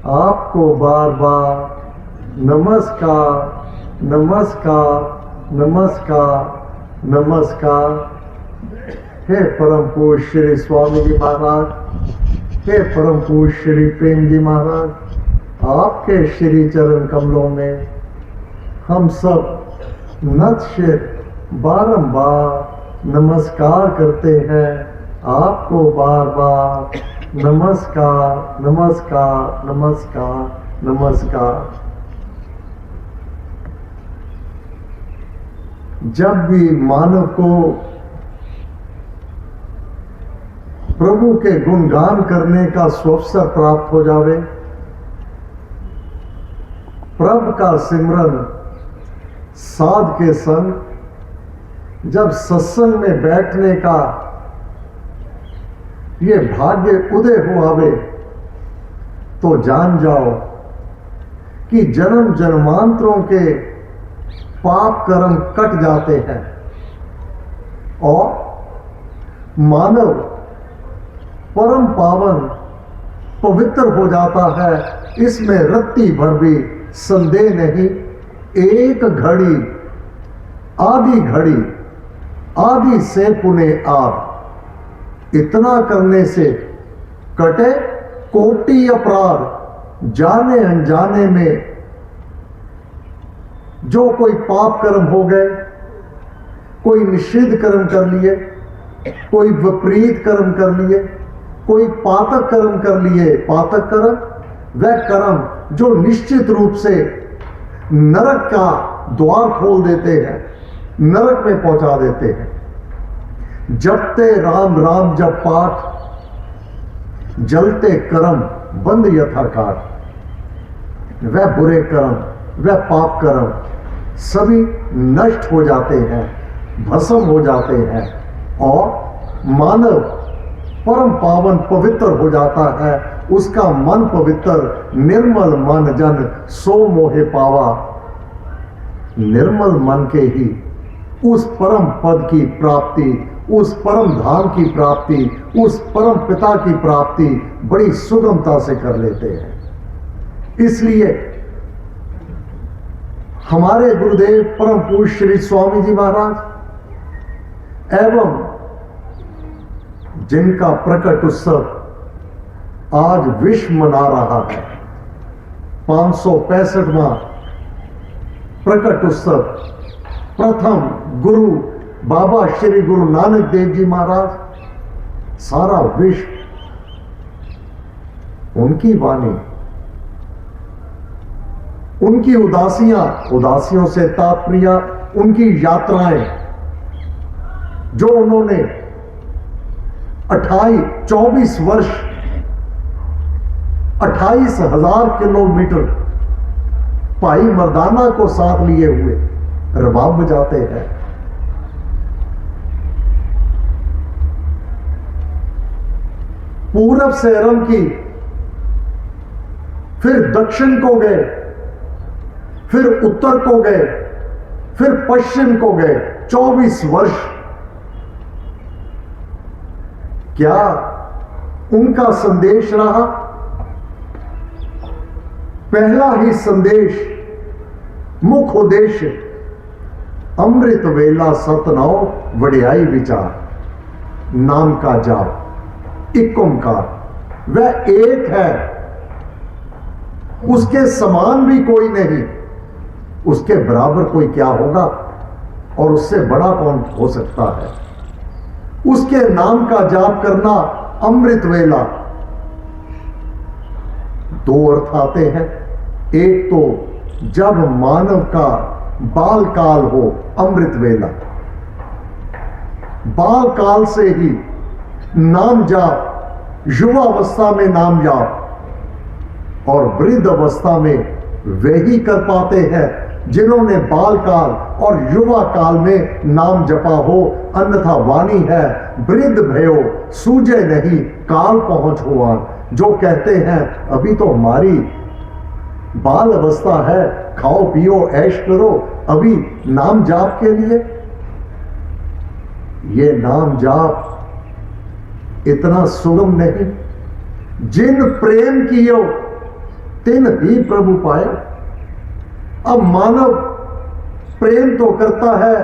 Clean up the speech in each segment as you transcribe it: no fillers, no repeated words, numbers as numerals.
आपको बार बार नमस्कार, नमस्कार, नमस्कार, नमस्कार। हे परम पूज्य श्री स्वामी जी महाराज, हे परम पूज्य श्री प्रेम जी महाराज, आपके श्री चरण कमलों में हम सब नतशिर बारंबार नमस्कार करते हैं। आपको बार बार नमस्कार, नमस्कार, नमस्कार, नमस्कार। जब भी मानव को प्रभु के गुणगान करने का सुअवसर प्राप्त हो जावे, प्रभु का सिमरन साध के संग जब सत्संग में बैठने का ये भाग्य उदय हो आवे, तो जान जाओ कि जन्म जन्मांतरों के पाप कर्म कट जाते हैं और मानव परम पावन पवित्र हो जाता है। इसमें रत्ती भर भी संदेह नहीं। एक घड़ी आदि से पुने आप, इतना करने से कटे कोटि अपराध। जाने अनजाने में जो कोई पाप कर्म हो गए, कोई निषिद्ध कर्म कर लिए, कोई विपरीत कर्म कर लिए, कोई पातक कर्म कर लिए, पातक कर्म वह कर्म जो निश्चित रूप से नरक का द्वार खोल देते हैं, नरक में पहुंचा देते हैं। जपते राम राम जप पाठ, जलते कर्म बंद यथाकाठ। वह बुरे कर्म, वह पाप कर्म सभी नष्ट हो जाते हैं, भस्म हो जाते हैं और मानव परम पावन पवित्र हो जाता है। उसका मन पवित्र, निर्मल मन जन सो मोहे पावा। निर्मल मन के ही उस परम पद की प्राप्ति, उस परम धाम की प्राप्ति, उस परम पिता की प्राप्ति बड़ी सुगमता से कर लेते हैं। इसलिए हमारे गुरुदेव परम पूज्य श्री स्वामी जी महाराज एवं जिनका प्रकट उत्सव आज विश्व मना रहा है, 565वां प्रकट उत्सव, प्रथम गुरु बाबा श्री गुरु नानक देव जी महाराज, सारा विश्व उनकी वाणी, उनकी उदासियों से तात्पर्य उनकी यात्राएं जो उन्होंने 24 वर्ष 28,000 किलोमीटर भाई मर्दाना को साथ लिए हुए रबाब बजाते हैं। पूरब से रम की, फिर दक्षिण को गए, फिर उत्तर को गए, फिर पश्चिम को गए। 24 वर्ष। क्या उनका संदेश रहा? पहला ही संदेश, मुख्य उद्देश्य, अमृत वेला सतनाओ वडियाई विचार, नाम का जाप, एक ओंकार। वह एक है, उसके समान भी कोई नहीं, उसके बराबर कोई क्या होगा और उससे बड़ा कौन हो सकता है। उसके नाम का जाप करना अमृत वेला। दो अर्थ आते हैं। एक तो जब मानव का बाल काल हो, अमृत वेला। बाल काल से ही नाम जाप, युवा अवस्था में नाम जाप, और वृद्ध अवस्था में वे ही कर पाते हैं जिन्होंने बाल काल और युवा काल में नाम जपा हो। अन्यथा वाणी है, वृद्ध भयो सूझे नहीं काल पहुंच हुआ। जो कहते हैं अभी तो हमारी बाल अवस्था है, खाओ पियो ऐश करो, अभी नाम जाप के लिए। ये नाम जाप इतना सुगम नहीं। जिन प्रेम कियो तिन ही प्रभु पाए। अब मानव प्रेम तो करता है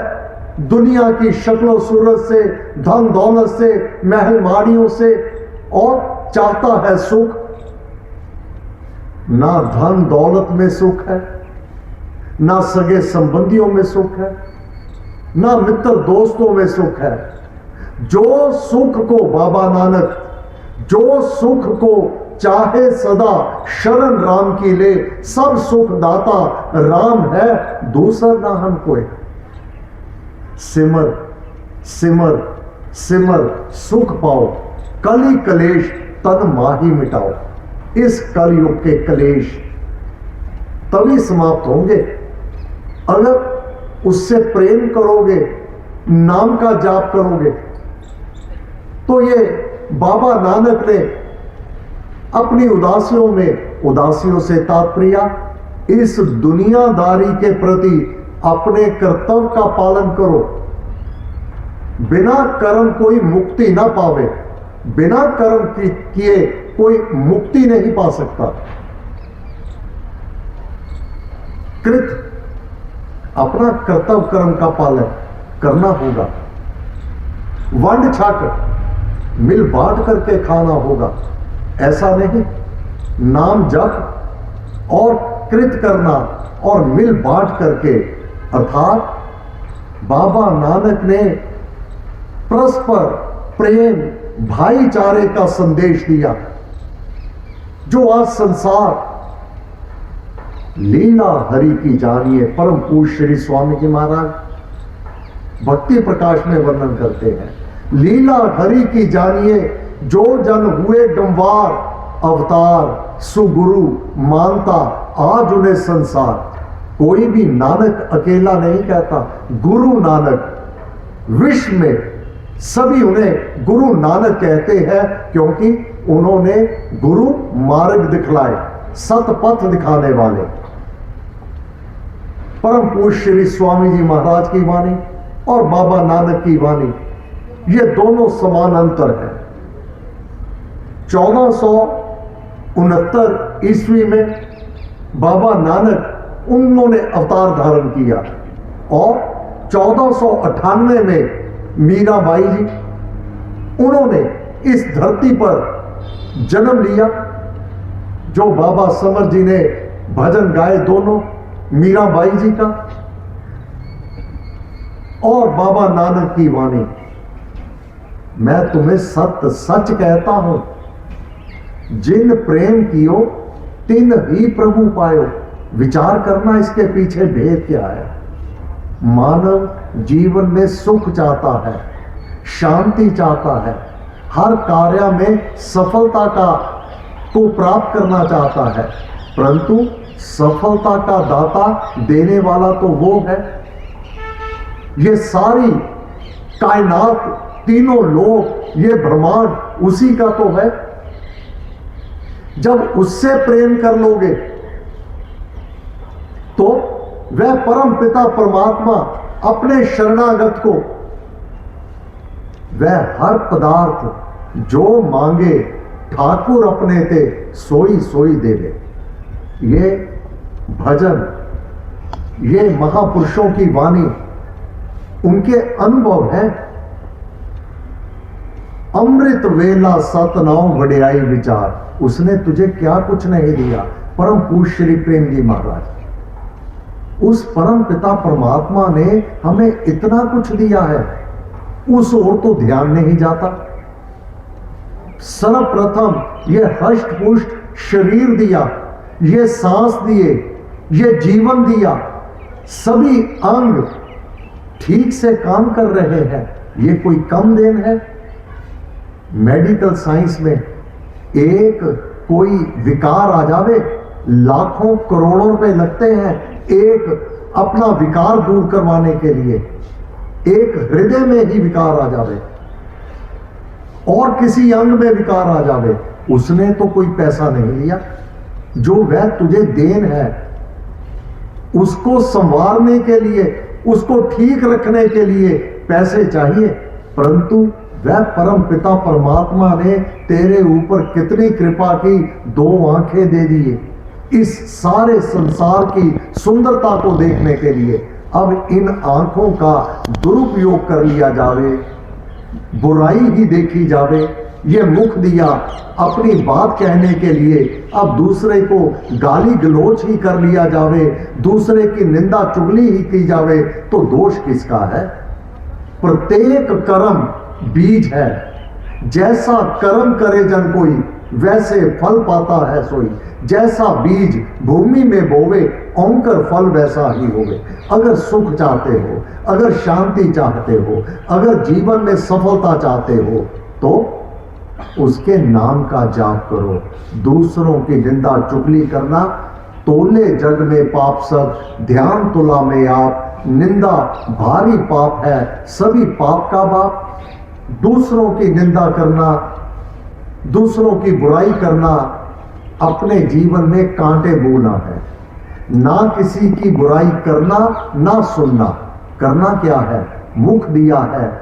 दुनिया की शक्लों सूरत से, धन दौलत से, महल माड़ियों से, और चाहता है सुख। ना धन दौलत में सुख है, ना सगे संबंधियों में सुख है, ना मित्र दोस्तों में सुख है। जो सुख को बाबा नानक, जो सुख को चाहे सदा शरण राम की ले, सब सुख दाता राम है, दूसर ना हम कोई। सिमर सिमर सिमर सुख पाओ, कली कलेश तन माही मिटाओ। इस कलयुग के कलेश तभी समाप्त होंगे अगर उससे प्रेम करोगे, नाम का जाप करोगे। तो ये बाबा नानक ने अपनी उदासियों में, उदासियों से तात्पर्य इस दुनियादारी के प्रति अपने कर्तव्य का पालन करो। बिना कर्म कोई मुक्ति ना पावे, बिना कर्म किए कोई मुक्ति नहीं पा सकता। कृत अपना कर्तव्य कर्म का पालन करना होगा। वंड छक मिल बांट करके खाना होगा, ऐसा नहीं। नाम जप और कृत करना और मिल बांट करके, अर्थात बाबा नानक ने परस्पर प्रेम भाईचारे का संदेश दिया। जो आज संसार लीला हरि की जानिए, परम पूज्य श्री स्वामी जी महाराज भक्ति प्रकाश में वर्णन करते हैं। लीला हरि की जानिए, जो जन हुए गंवार, अवतार सुगुरु मानता आज उन्हें संसार। कोई भी नानक अकेला नहीं कहता, गुरु नानक। विश्व में सभी उन्हें गुरु नानक कहते हैं, क्योंकि उन्होंने गुरु मार्ग दिखलाए, सतपथ दिखाने वाले। परम पूज्य श्री स्वामी जी महाराज की वाणी और बाबा नानक की वाणी, ये दोनों समान अंतर है। 1469 ईस्वी में बाबा नानक उन्होंने अवतार धारण किया और 1498 में मीराबाई जी उन्होंने इस धरती पर जन्म लिया। जो बाबा समर जी ने भजन गाए दोनों, मीराबाई जी का और बाबा नानक की वाणी। मैं तुम्हें सत्य सच कहता हूं, जिन प्रेम कियो तिन ही प्रभु पायो। विचार करना इसके पीछे भेद क्या है। मानव जीवन में सुख चाहता है, शांति चाहता है, हर कार्य में सफलता को प्राप्त करना चाहता है, परंतु सफलता का दाता देने वाला तो वो है। ये सारी कायनात, तीनों लोक, ये ब्रह्मांड उसी का तो है। जब उससे प्रेम कर लोगे तो वह परम पिता परमात्मा अपने शरणागत को वह हर पदार्थ जो मांगे ठाकुर अपने ते सोई सोई देवे। ये भजन, ये महापुरुषों की वाणी, उनके अनुभव है। अमृत वेला सतनाम वड्याई विचार, उसने तुझे क्या कुछ नहीं दिया। परम पूज्य श्री प्रेम जी महाराज, उस परम पिता परमात्मा ने हमें इतना कुछ दिया है, उस ओर तो ध्यान नहीं जाता। सर्वप्रथम ये हष्ट पुष्ट शरीर दिया, ये सांस दिए, ये जीवन दिया, सभी अंग ठीक से काम कर रहे हैं। ये कोई कम देन है? मेडिकल साइंस में एक कोई विकार आ जावे, लाखों करोड़ों रुपए लगते हैं एक अपना विकार दूर करवाने के लिए। एक हृदय में ही विकार आ जावे और किसी अंग में विकार आ जावे, उसने तो कोई पैसा नहीं लिया। जो वह तुझे देन है, उसको संवारने के लिए, उसको ठीक रखने के लिए पैसे चाहिए, परंतु वह परम पिता परमात्मा ने तेरे ऊपर कितनी कृपा की, 2 आंखें दे दिए, इस सारे संसार की सुंदरता को देखने के लिए अब इन आंखों का दुरुपयोग कर लिया जावे, बुराई ही देखी जावे, ये मुख दिया अपनी बात कहने के लिए अब दूसरे को गाली गलोच ही कर लिया जावे, दूसरे की निंदा चुगली ही की जावे, तो दोष किसका है? प्रत्येक कर्म बीज है, जैसा कर्म करे जन कोई वैसे फल पाता है सोई। जैसा बीज भूमि में बोवे औंकर फल वैसा ही होवे। अगर सुख चाहते हो, अगर शांति चाहते हो, अगर जीवन में सफलता चाहते हो, तो उसके नाम का जाप करो। दूसरों की निंदा चुगली करना तोले जग में पाप सब, ध्यान तुला में आप, निंदा भारी पाप है सभी पाप का बाप। दूसरों की निंदा करना, दूसरों की बुराई करना अपने जीवन में कांटे बोना है। ना किसी की बुराई करना, ना सुनना। करना क्या है? मुख दिया है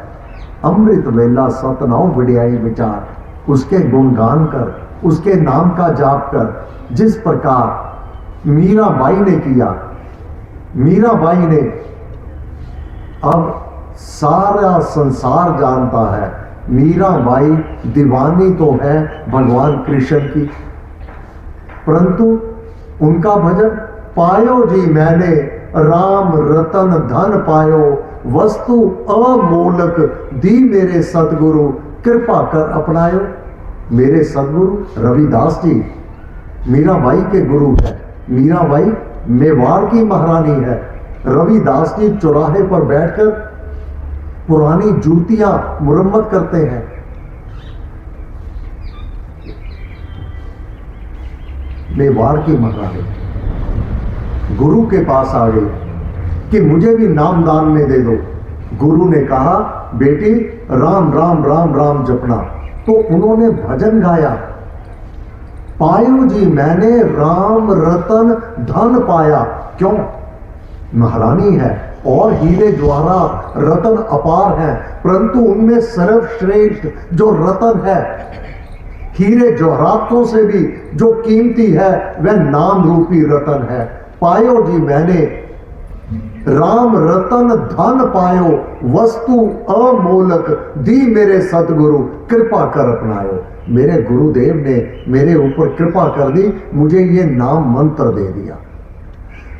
अमृत वेला सतनाओ विड़ियाई विचार, उसके गुणगान कर, उसके नाम का जाप कर। जिस प्रकार मीराबाई ने किया, मीराबाई ने, अब सारा संसार जानता है मीराबाई दीवानी तो है भगवान कृष्ण की, परंतु उनका भजन पायो जी मैंने राम रतन धन पायो, वस्तु अमोलक दी मेरे सतगुरु, कृपा कर अपनायो। मेरे सतगुरु रविदास जी मीराबाई के गुरु है। मीराबाई मेवाड़ की महारानी है। रविदास जी चौराहे पर बैठकर पुरानी जूतियां मुरम्मत करते हैं। मेवाड़ की महारानी गुरु के पास आ गई कि मुझे भी नाम दान में दे दो। गुरु ने कहा बेटी राम राम राम राम जपना। तो उन्होंने भजन गाया, पायो जी मैंने राम रतन धन पाया। क्यों? महारानी है और हीरे ज्वाहरात रतन अपार हैं, परंतु उनमें सर्वश्रेष्ठ जो रतन है, हीरे जवाहरातों से भी जो कीमती है, वह नाम रूपी रतन है। पायो जी मैंने राम रतन धन पायो, वस्तु अमोलक दी मेरे सतगुरु, कृपा कर अपनायो। मेरे गुरुदेव ने मेरे ऊपर कृपा कर दी, मुझे ये नाम मंत्र दे दिया।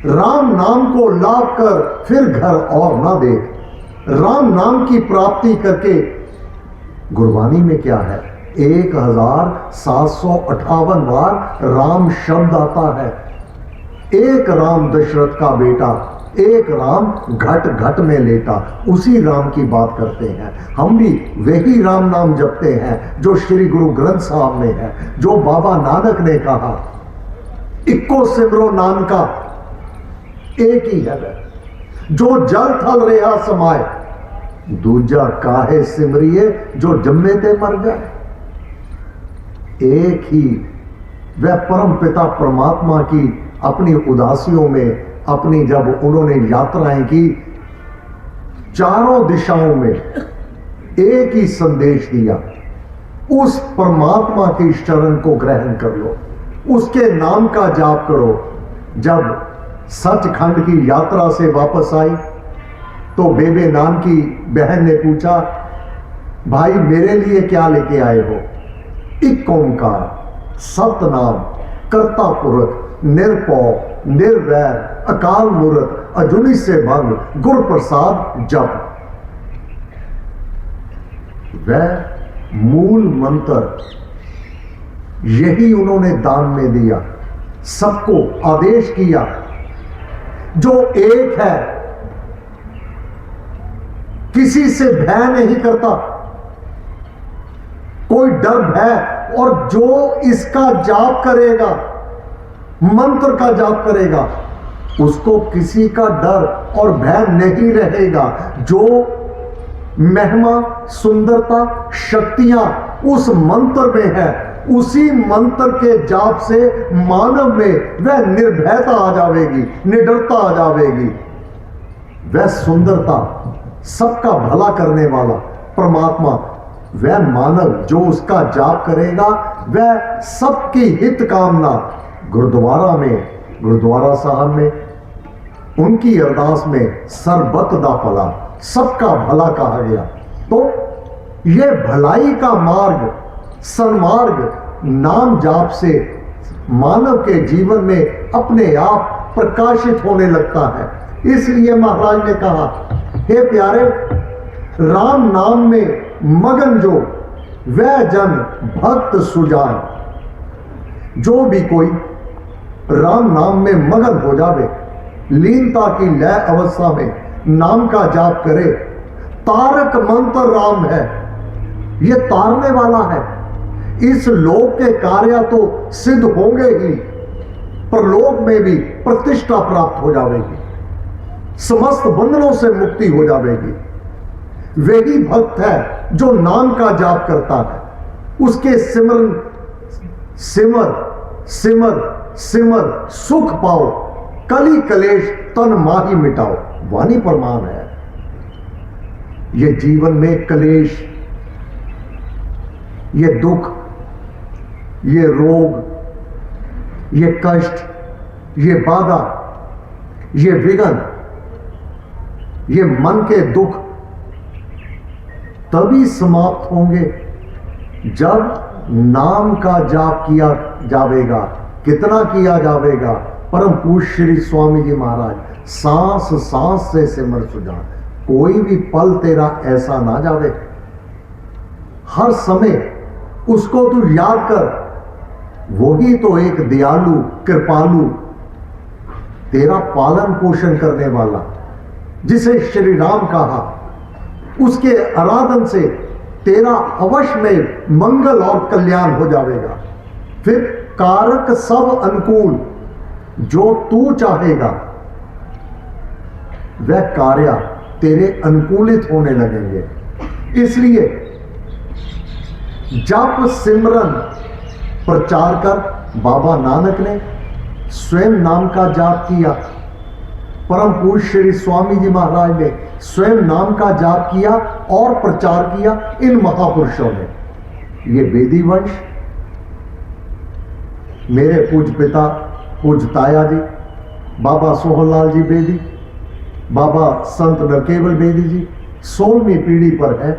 राम नाम को लाभ कर फिर घर और ना देख। राम नाम की प्राप्ति करके, गुरबानी में क्या है, 1758 बार राम शब्द आता है। एक राम दशरथ का बेटा, एक राम घट घट में लेटा, उसी राम की बात करते हैं। हम भी वही राम नाम जपते हैं जो श्री गुरु ग्रंथ साहब में है, जो बाबा नानक ने कहा, इक्को सिमरो नाम का, एक ही है वह जो जल थल रेहा समाए, दूजा काहे सिमरिए जो जम्मे ते मर जाए। एक ही वह परम पिता परमात्मा की अपनी उदासियों में, अपनी जब उन्होंने यात्राएं की, चारों दिशाओं में एक ही संदेश दिया, उस परमात्मा की शरण को ग्रहण कर लो, उसके नाम का जाप करो। जब सचखंड की यात्रा से वापस आई तो बेबे नाम की बहन ने पूछा, भाई मेरे लिए क्या लेके आए हो? एक ओंकार सतनाम कर्ता पुरख निरपौ निर्वैर अकाल मूर्त अजूनी से भंग गुर प्रसाद जप। वह मूल मंत्र यही उन्होंने दान में दिया, सबको आदेश किया। जो एक है, किसी से भय नहीं करता, कोई डर भय, और जो इसका जाप करेगा, मंत्र का जाप करेगा, उसको किसी का डर और भय नहीं रहेगा। जो महिमा सुंदरता शक्तियां उस मंत्र में है, उसी मंत्र के जाप से मानव में वह निर्भयता आ जाएगी, निडरता आ जाएगी। वह सुंदरता, सबका भला करने वाला परमात्मा, वह मानव जो उसका जाप करेगा, वह सबकी हित कामना गुरुद्वारा साहब में उनकी अरदास में सरबत दा भला, सबका भला कहा गया। तो यह भलाई का मार्ग, सन्मार्ग नाम जाप से मानव के जीवन में अपने आप प्रकाशित होने लगता है। इसलिए महाराज ने कहा, हे प्यारे, राम नाम में मगन जो वह जन भक्त सुजान। जो भी कोई राम नाम में मगन हो जावे, लीनता की लय अवस्था में नाम का जाप करे, तारक मंत्र राम है, यह तारने वाला है। इस लोक के कार्य तो सिद्ध होंगे ही, परलोक में भी प्रतिष्ठा प्राप्त हो जाएगी, समस्त बंधनों से मुक्ति हो जाएगी। वही भक्त है जो नाम का जाप करता है, उसके सिमरन सिमर सिमर सिमर सुख पाओ, कली कलेश तन माही मिटाओ, वाणी प्रमाण है। ये जीवन में कलेश, ये दुख, ये रोग, ये कष्ट, ये बाधा, ये विघ्न, ये मन के दुख तभी समाप्त होंगे जब नाम का जाप किया जावेगा। कितना किया जावेगा? परम पूज्य श्री स्वामी जी महाराज, सांस सांस से सिमर सुजान। कोई भी पल तेरा ऐसा ना जावे, हर समय उसको तू याद कर। वही तो एक दयालु कृपालु, तेरा पालन पोषण करने वाला, जिसे श्री राम कहा, उसके आराधन से तेरा अवश्य में मंगल और कल्याण हो जाएगा। फिर कारक सब अनुकूल, जो तू चाहेगा वह कार्य तेरे अनुकूलित होने लगेंगे। इसलिए जप सिमरन प्रचार कर। बाबा नानक ने स्वयं नाम का जाप किया, परम पूज्य श्री स्वामी जी महाराज ने स्वयं नाम का जाप किया और प्रचार किया इन महापुरुषों ने। ये वेदी वंश, मेरे पूज्य पिता पूज्य ताया जी बाबा सोहनलाल जी बेदी, बाबा संत नरकेवल बेदी जी 16वीं पीढ़ी पर है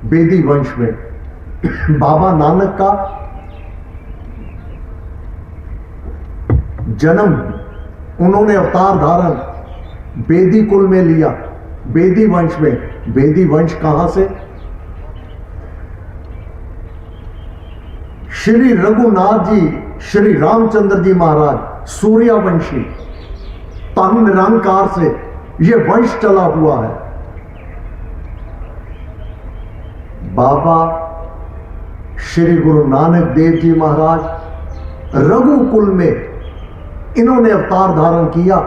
बेदी वंश में। बाबा नानक का जन्म, उन्होंने अवतार धारण बेदी कुल में लिया, बेदी वंश में। बेदी वंश कहां से? श्री रघुनाथ जी, श्री रामचंद्र जी महाराज सूर्यवंशी, तन निरंकार से यह वंश चला हुआ है। बाबा श्री गुरु नानक देव जी महाराज रघुकुल में इन्होंने अवतार धारण किया।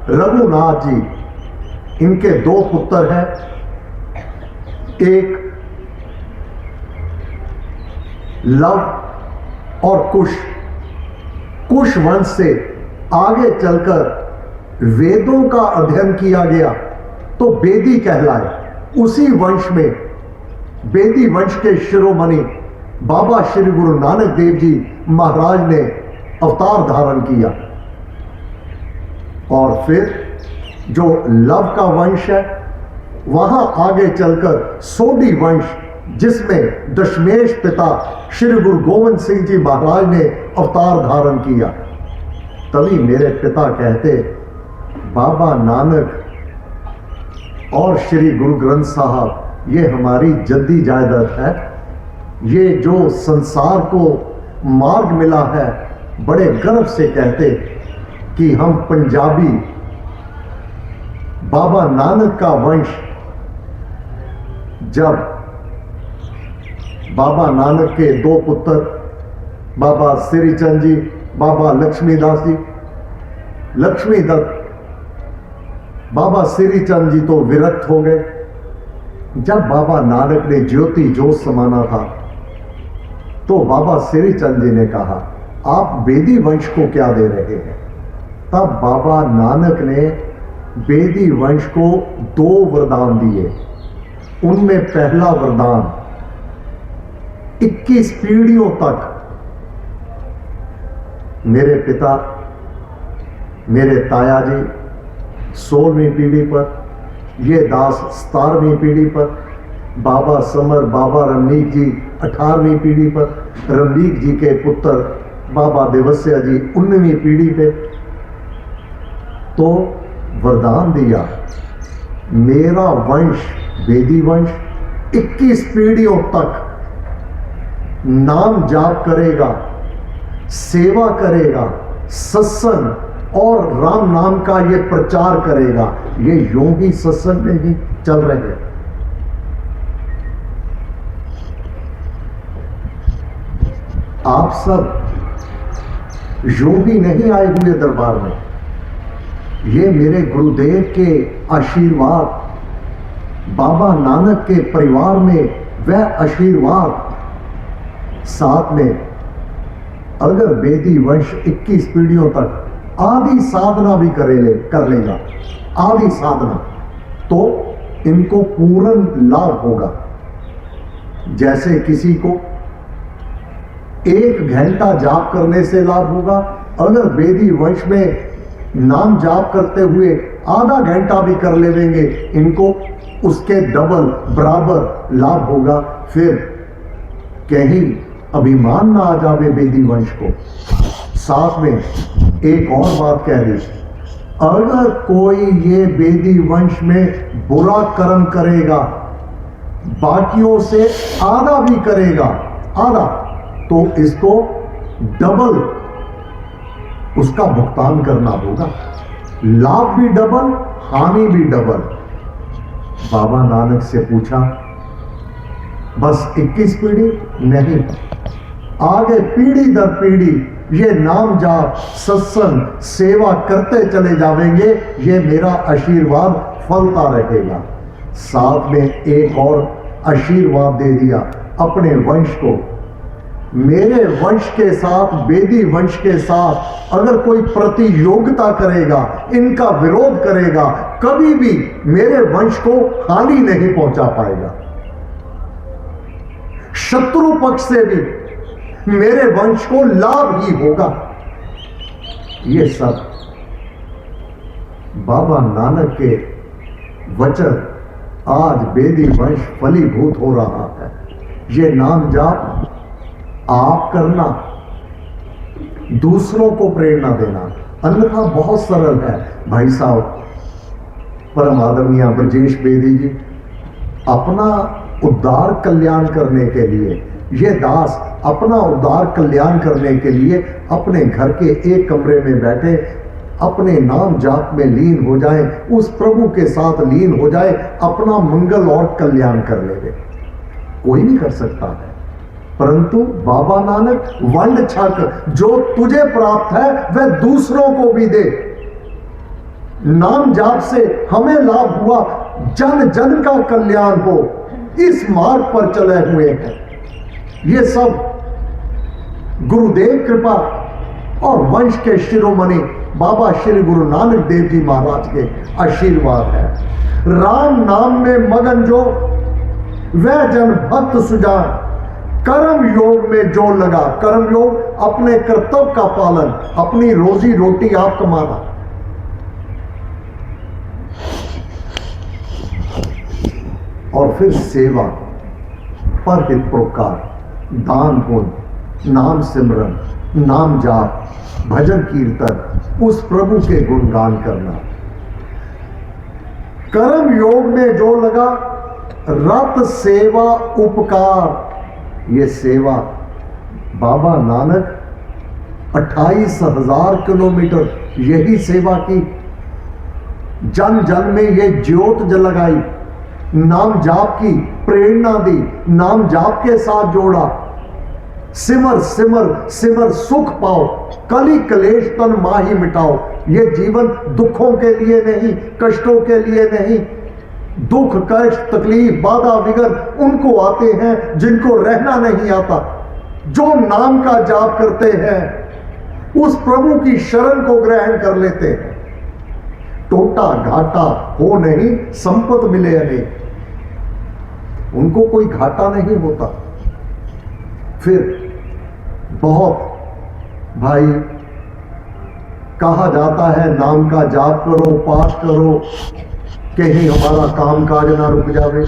रघुनाथ जी, इनके 2 पुत्र हैं, एक लव और कुश। कुश वंश से आगे चलकर वेदों का अध्ययन किया गया तो बेदी कहलाए। उसी वंश में बेदी वंश के शिरोमणि बाबा श्री गुरु नानक देव जी महाराज ने अवतार धारण किया। और फिर जो लव का वंश है, वहां आगे चलकर सोडी वंश, जिसमें दशमेश पिता श्री गुरु गोविंद सिंह जी महाराज ने अवतार धारण किया। तभी मेरे पिता कहते, बाबा नानक और श्री गुरु ग्रंथ साहब ये हमारी जद्दी जायदाद है। ये जो संसार को मार्ग मिला है, बड़े गर्व से कहते कि हम पंजाबी बाबा नानक का वंश। जब बाबा नानक के 2 पुत्र बाबा श्रीचंद जी, बाबा लक्ष्मीदास जी, लक्ष्मीदत्त, बाबा श्रीचंद जी तो विरक्त हो गए। जब बाबा नानक ने ज्योति जोत समाना था तो बाबा श्रीचंद जी ने कहा, आप बेदी वंश को क्या दे रहे हैं? तब बाबा नानक ने बेदी वंश को 2 वरदान दिए। उनमें पहला वरदान 21 पीढ़ियों तक मेरे पिता, मेरे ताया जी 16वीं पीढ़ी पर, ये दास 17वीं पीढ़ी पर, बाबा समर, बाबा रमनीक जी 18वीं पीढ़ी पर, रमनीक जी के पुत्र बाबा देवस्या जी 19वीं पीढ़ी पे। तो वरदान दिया, मेरा वंश वेदी वंश 21 पीढ़ियों तक नाम जाप करेगा, सेवा करेगा, सत्संग और राम नाम का ये प्रचार करेगा। ये यूं ही सत्संग में ही चल रहे हैं। आप सब यूं ही नहीं आए हुए दरबार में, ये मेरे गुरुदेव के आशीर्वाद, बाबा नानक के परिवार में वह आशीर्वाद, साथ में अगर वेदी वंश 21 पीढ़ियों तक आदि साधना भी कर लेगा, आदि साधना, तो इनको पूर्ण लाभ होगा। जैसे किसी को 1 घंटा जाप करने से लाभ होगा, अगर वेदी वंश में नाम जाप करते हुए आधा घंटा भी कर लेंगे, इनको उसके डबल बराबर लाभ होगा। फिर कहीं अभिमान ना आ जावे वेदी वंश को। साथ में एक और बात कह दी, अगर कोई ये वेदी वंश में बुरा कर्म करेगा, बाकियों से आधा भी करेगा, आधा, तो इसको डबल उसका भुगतान करना होगा। लाभ भी डबल, हानि भी डबल। बाबा नानक से पूछा, बस 21 पीढ़ी नहीं, आगे पीढ़ी दर पीढ़ी ये नाम जाप, सत्संग, सेवा करते चले जावेंगे, ये मेरा आशीर्वाद फलता रहेगा। साथ में एक और आशीर्वाद दे दिया अपने वंश को, मेरे वंश के साथ, वेदी वंश के साथ अगर कोई प्रतियोगिता करेगा, इनका विरोध करेगा, कभी भी मेरे वंश को हानि नहीं पहुंचा पाएगा। शत्रु पक्ष से भी मेरे वंश को लाभ ही होगा। ये सब बाबा नानक के वचन आज वेदी वंश फलीभूत हो रहा है। ये नाम जाप आप करना, दूसरों को प्रेरणा देना, अन्यथा बहुत सरल है। भाई साहब परम आदरणीय ब्रजेश बेदी जी अपना उद्धार कल्याण करने के लिए, ये दास अपना उद्धार कल्याण करने के लिए अपने घर के एक कमरे में बैठे अपने नाम जाप में लीन हो जाए, उस प्रभु के साथ लीन हो जाए, अपना मंगल और कल्याण कर ले। कोई नहीं कर सकता है, परंतु बाबा नानक वंड छक, जो तुझे प्राप्त है वह दूसरों को भी दे। नाम जाप से हमें लाभ हुआ, जन जन का कल्याण हो, इस मार्ग पर चले हुए हैं। ये सब गुरुदेव कृपा और वंश के शिरोमणि बाबा श्री गुरु नानक देव जी महाराज के आशीर्वाद है। राम नाम में मगन जो वह जन भक्त सुजान, कर्म योग में जो लगा, कर्म योग अपने कर्तव्य का पालन, अपनी रोजी रोटी आप कमाना। और फिर सेवा, परहित परोपकार, दान पुण्य, नाम सिमरन, नाम जाप, भजन कीर्तन, उस प्रभु के गुणगान करना। कर्म योग में जो लगा, रत सेवा उपकार, ये सेवा बाबा नानक 28,000 किलोमीटर यही सेवा की, जन जन में ये ज्योत जलाई, नाम जाप की प्रेरणा दी, नाम जाप के साथ जोड़ा। सिमर सिमर सिमर सुख पाओ, कली कलेश तन माही मिटाओ। ये जीवन दुखों के लिए नहीं, कष्टों के लिए नहीं। दुख कष्ट तकलीफ बाधा विघ्न उनको आते हैं जिनको रहना नहीं आता। जो नाम का जाप करते हैं उस प्रभु की शरण को ग्रहण कर लेते हैं। टोटा घाटा हो नहीं, संपत मिले अनेक, उनको कोई घाटा नहीं होता। फिर बहुत भाई कहा जाता है नाम का जाप करो, पाठ करो, कहीं हमारा काम काज ना रुक जावे।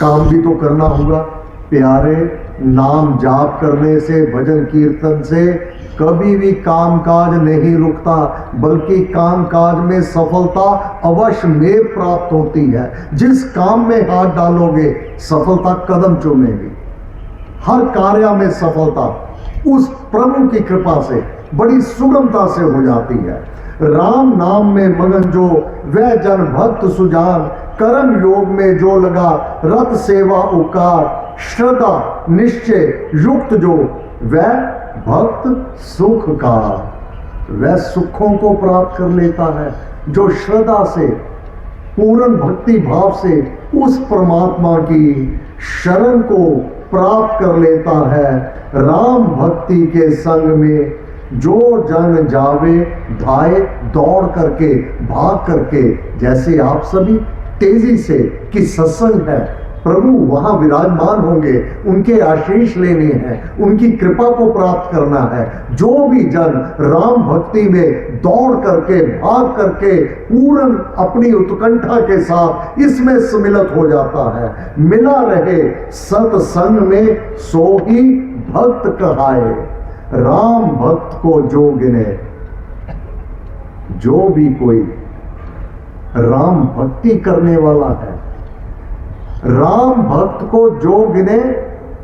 काम भी तो करना होगा प्यारे। नाम जाप करने से, भजन कीर्तन से कभी भी काम काज नहीं रुकता, बल्कि काम काज में सफलता अवश्य में प्राप्त होती है। जिस काम में हाथ डालोगे सफलता कदम चूमेगी। हर कार्य में सफलता उस प्रभु की कृपा से बड़ी सुगमता से हो जाती है। राम नाम में मगन जो वह जन भक्त सुजान, कर्म योग में जो लगा रत सेवा उपकार, श्रद्धा निश्चय युक्त जो वह भक्त सुख का, वह सुखों को प्राप्त कर लेता है। जो श्रद्धा से, पूर्ण भक्ति भाव से उस परमात्मा की शरण को प्राप्त कर लेता है। राम भक्ति के संग में जो जन जावे धाए, दौड़ करके, भाग करके। जैसे आप सभी तेजी से कि सत्संग है, प्रभु वहां विराजमान होंगे, उनके आशीष लेने हैं, उनकी कृपा को प्राप्त करना है। जो भी जन राम भक्ति में दौड़ करके, भाग करके, पूर्ण अपनी उत्कंठा के साथ इसमें सम्मिलित हो जाता है, मिला रहे सत्संग में, सो ही भक्त कहाए। राम भक्त को जो गिने, जो भी कोई राम भक्ति करने वाला है, राम भक्त को जो गिने,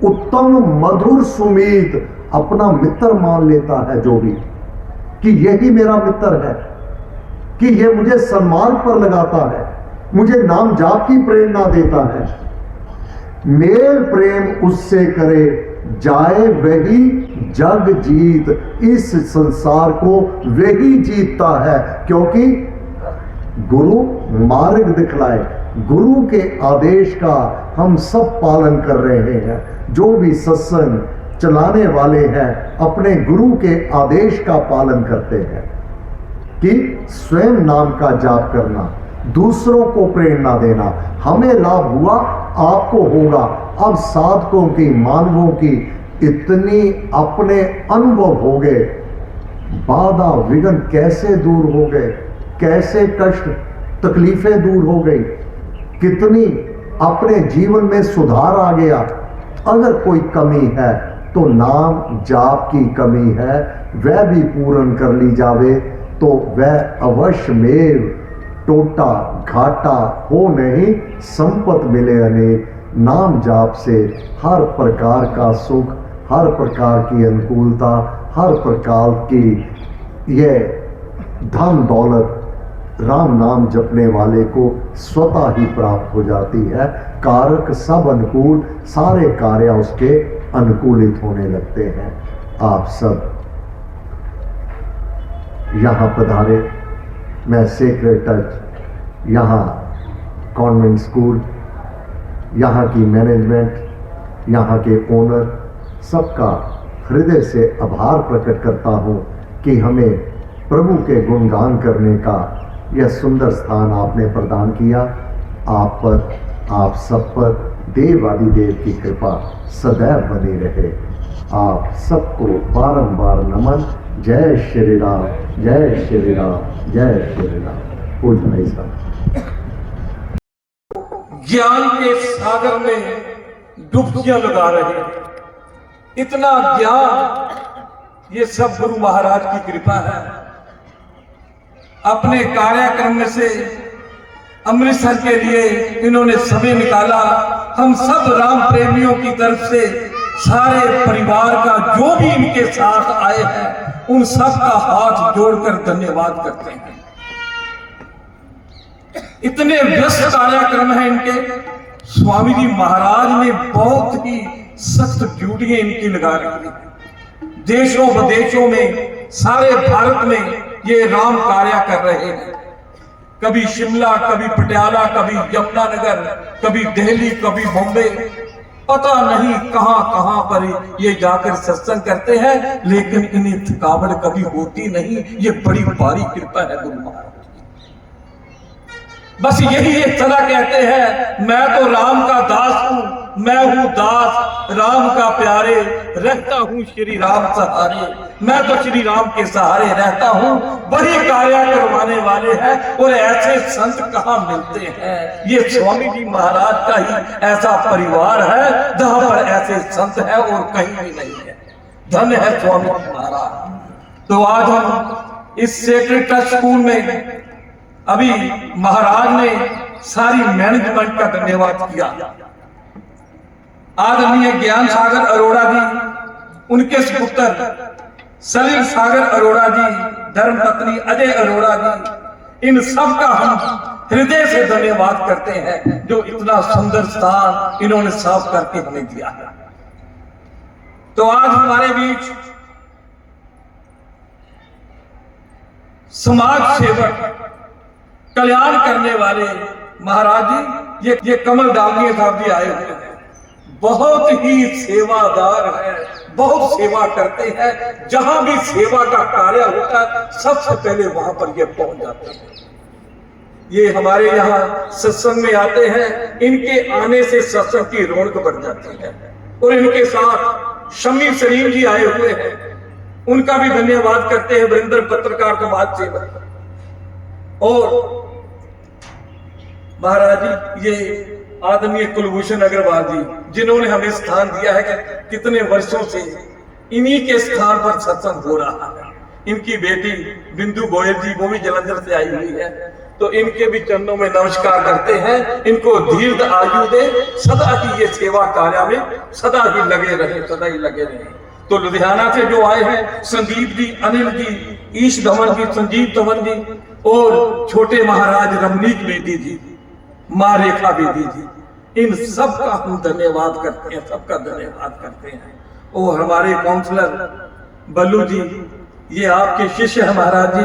उत्तम मधुर सुमीत अपना मित्र मान लेता है। जो भी कि यही मेरा मित्र है, कि यह मुझे सन्मार्ग पर लगाता है, मुझे नाम जाप की प्रेरणा देता है। मेल प्रेम उससे करे, जाए वही जग जीत। इस संसार को वही जीतता है, क्योंकि गुरु मार्ग दिखलाए, गुरु के आदेश का हम सब पालन कर रहे हैं। जो भी सत्संग चलाने वाले हैं अपने गुरु के आदेश का पालन करते हैं कि स्वयं नाम का जाप करना, दूसरों को प्रेरणा देना। हमें लाभ हुआ, आपको होगा। अब साधकों की, मानवों की इतनी अपने अनुभव हो गए, बाधा विघ्न कैसे दूर हो गए, कैसे कष्ट तकलीफें दूर हो गई, कितनी अपने जीवन में सुधार आ गया। अगर कोई कमी है तो नाम जाप की कमी है, वह भी पूर्ण कर ली जावे तो वह अवश्य में टोटा घाटा हो नहीं, संपत मिले अनेक। नाम जाप से हर प्रकार का सुख, हर प्रकार की अनुकूलता, हर प्रकार की यह धन दौलत राम नाम जपने वाले को स्वतः ही प्राप्त हो जाती है। कारक सब अनुकूल, सारे कार्य उसके अनुकूलित होने लगते हैं। आप सब यहाँ पधारे। मैं सेक्रेड टच, यहाँ कॉन्वेंट स्कूल, यहाँ की मैनेजमेंट, यहाँ के ओनर, सबका हृदय से आभार प्रकट करता हूँ कि हमें प्रभु के गुणगान करने का यह सुंदर स्थान आपने प्रदान किया। आप पर, आप सब पर देवादिदेव की कृपा सदैव बनी रहे। आप सबको बारंबार नमन। जय श्री राम, जय श्री राम, जय श्री राम। पूज भाई साहब। ज्ञान के सागर में डुबकियां लगा रहे हैं। इतना ज्ञान, ये सब गुरु महाराज की कृपा है। अपने कार्यक्रम में से अमृतसर के लिए इन्होंने समय निकाला। हम सब राम प्रेमियों की तरफ से सारे परिवार का, जो भी इनके साथ आए हैं, उन सब का हाथ जोड़कर धन्यवाद करते हैं। इतने व्यस्त कार्यक्रम हैं इनके। स्वामी जी महाराज ने बहुत ही सख्त ड्यूटियां इनकी लगा रखी हैं। देशों विदेशों में, सारे भारत में ये राम कार्य कर रहे हैं। कभी शिमला, कभी पटियाला, कभी यमुनानगर, कभी दिल्ली, कभी बॉम्बे, पता नहीं कहां कहां पर ये जाकर सत्संग करते हैं, लेकिन इन्हें थकावट कभी होती नहीं। ये बड़ी भारी कृपा है गुरु महाराज। बस यही एक तरह कहते हैं, मैं तो राम का दास हूं, मैं हूँ दास राम का प्यारे, रहता हूँ श्री राम सहारे। मैं तो श्री राम के सहारे रहता हूँ, वही कार्य करवाने वाले हैं, और ऐसे संत कहाँ मिलते हैं। ये स्वामी जी महाराज का ही ऐसा परिवार है जहाँ पर ऐसे संत है और कहीं भी नहीं है। धन्य है स्वामी जी महाराज। तो आज हम इस सेक्रेड ट्रस्ट स्कूल में अभी महाराज ने सारी मैनेजमेंट का धन्यवाद किया। आदरणीय ज्ञान सागर अरोड़ा जी, उनके सुपुत्र सलील सागर अरोड़ा जी, धर्मपत्नी अजय अरोड़ा जी, इन सब का हम हृदय से धन्यवाद करते हैं जो इतना सुंदर स्थान इन्होंने साफ करके हमें दिया है। तो आज हमारे बीच समाज सेवक, कल्याण करने वाले महाराज जी, ये कमल डालनिया साहब जी आए हुए हैं। बहुत ही सेवादार है, बहुत सेवा करते हैं। जहां भी सेवा का कार्य होता है सबसे पहले वहां पर ये पहुंच जाते हैं। ये हमारे यहाँ सत्संग में आते हैं, इनके आने से सत्संग की रौनक बढ़ जाती है। और इनके साथ शमी सलीम जी आए हुए हैं, उनका भी धन्यवाद करते हैं, वरिंदर पत्रकार समाज सेवक। और महाराज जी, ये आदरणीय कुलभूषण अग्रवाल जी, जिन्होंने हमें स्थान दिया है कि कितने वर्षों से इन्हीं के स्थान पर सत्संग हो रहा है। इनकी बेटी बिंदु गोयल जी, वो भी जलंधर से आई हुई है, तो इनके भी चरणों में नमस्कार करते हैं। इनको दीर्घ आयु दे, सदा ही ये सेवा कार्य में सदा ही लगे रहे, सदा ही लगे रहे। तो लुधियाना से जो आए हैं संदीप जी, अनिल जी, ईश धवन जी, संजीव धवन जी, और छोटे महाराज रमनीक बेदी जी, माँ रेखा बेदी जी, इन सब का हम धन्यवाद करते हैं, सबका धन्यवाद करते हैं। और हमारे काउंसलर बल्लू जी, ये आपके शिष्य हैं महाराज जी,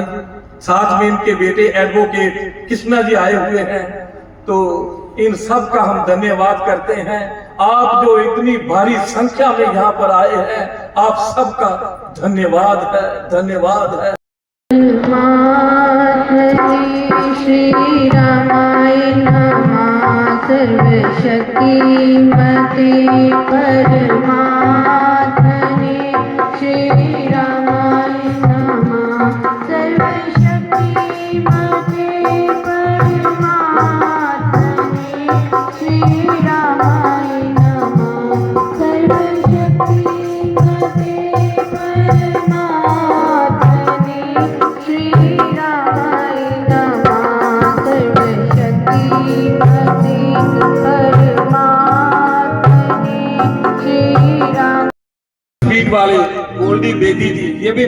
साथ में इनके बेटे एडवोकेट कृष्णा जी आए हुए हैं। तो इन सब का हम धन्यवाद करते हैं। आप जो इतनी भारी संख्या में यहाँ पर आए हैं, आप सबका धन्यवाद है, धन्यवाद है। श्री रामाय नमः। सर्वशक्ति मते परमात्मने श्री रामाय नमः। सर्वशक्ति मते परमात्मने श्री रामाय नमः। सर्वशक्ति मते परमात्मने श्री रामाय नमः। सर्वशक्ति मते परमात्मने श्री राम। स्पीड वाले गोल्डी बेदी जी, ये भी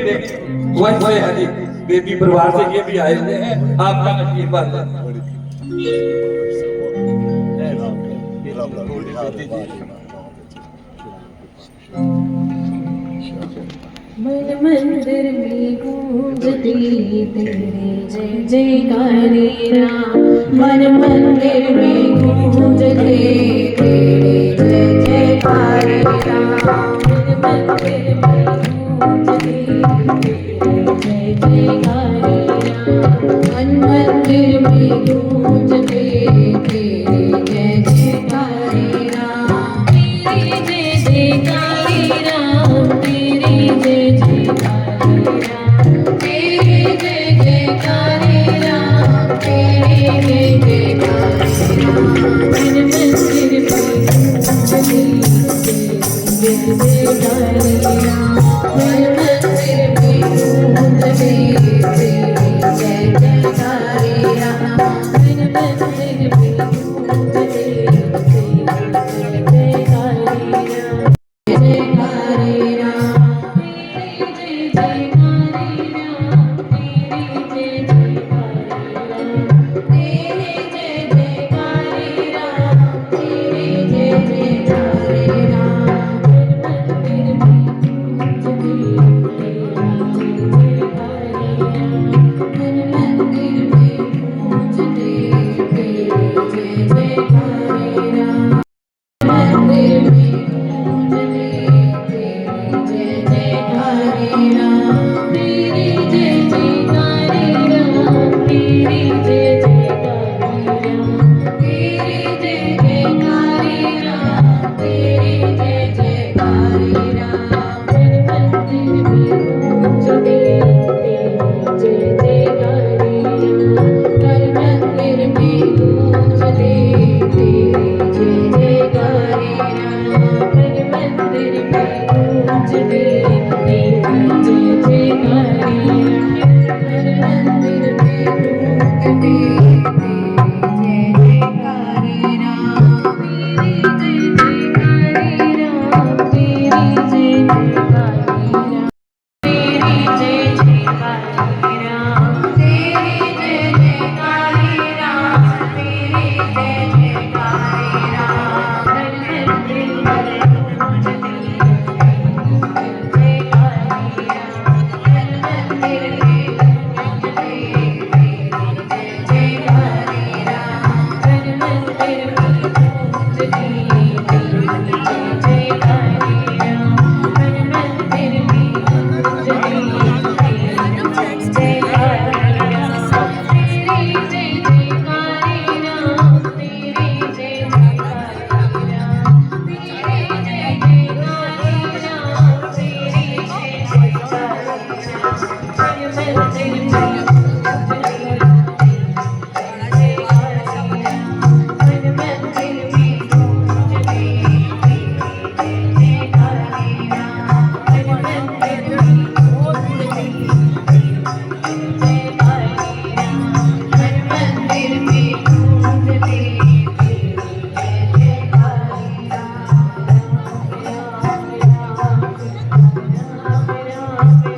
वंश से है जी, बेदी परिवार से ये भी आए हुए हैं। आपका आशीर्वाद है। मन मंदिर में गूंजती तेरे जय जयकारे राम। मन मंदिर में गूंजते तेरे जय जयकारे राम। मन मंदिर में गूंजते तेरे जय जयकारे राम। मन मंदिर में गूंजते तेरे जय जयकारे राम। तेरे जय जयकारे राम। तेरे जय जयकारे राम। तेरे जय जयकारे राम। तेरे जय जयकारे राम। मन मंदिर में गूंजते तेरे जय जयकारे राम। मन मंदिर में गूंजते तेरे जय जयकारे राम। मन मंदिर में गूंजते तेरे जय जयकारे राम। जयकारे राम। तेरे जय जयकारे नमस्ते